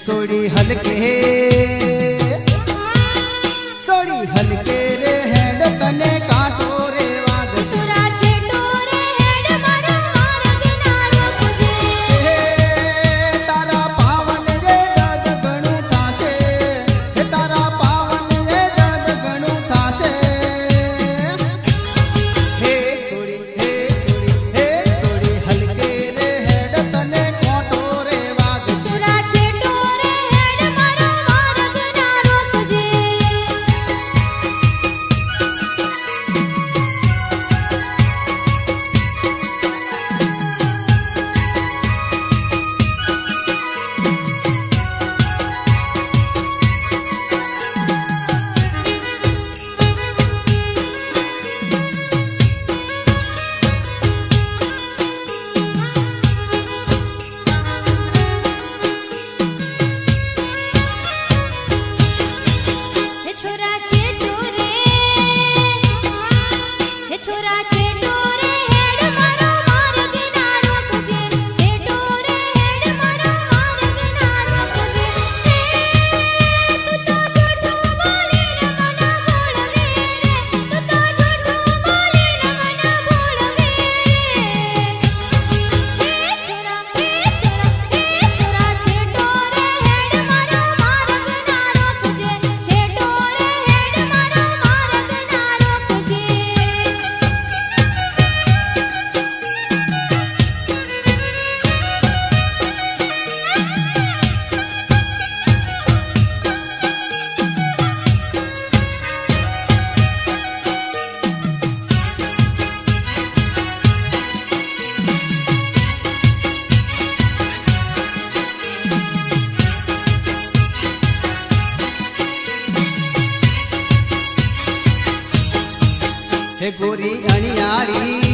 सोड़ी हलके रे हेड तने काटो रे वाग छोरा छेटो रे हेड मारो मार्ग ना रोकजे तारा पावन रे दद गणु थासे तारा पावन रे दद गणु थासे हे सोड़ी हलके रे हेड तने काटो रे वाग छोरा छेटो रे हेड मारो मार्ग ना रोकजे छोरा छेटो रे हेड मारो मार्ग ना रोकजे छेटो रे हेड मारो मार्ग ना रोकजे तू तो झूठो बोली न मना बोलवे रे तू तो झूठो बोली न मना बोलवे रे छोरा छेटो रे हेड मारो मार्ग ना रोकजे छेटो रे हेड मारो मार्ग ना रोकजे हे गोरी अनियारी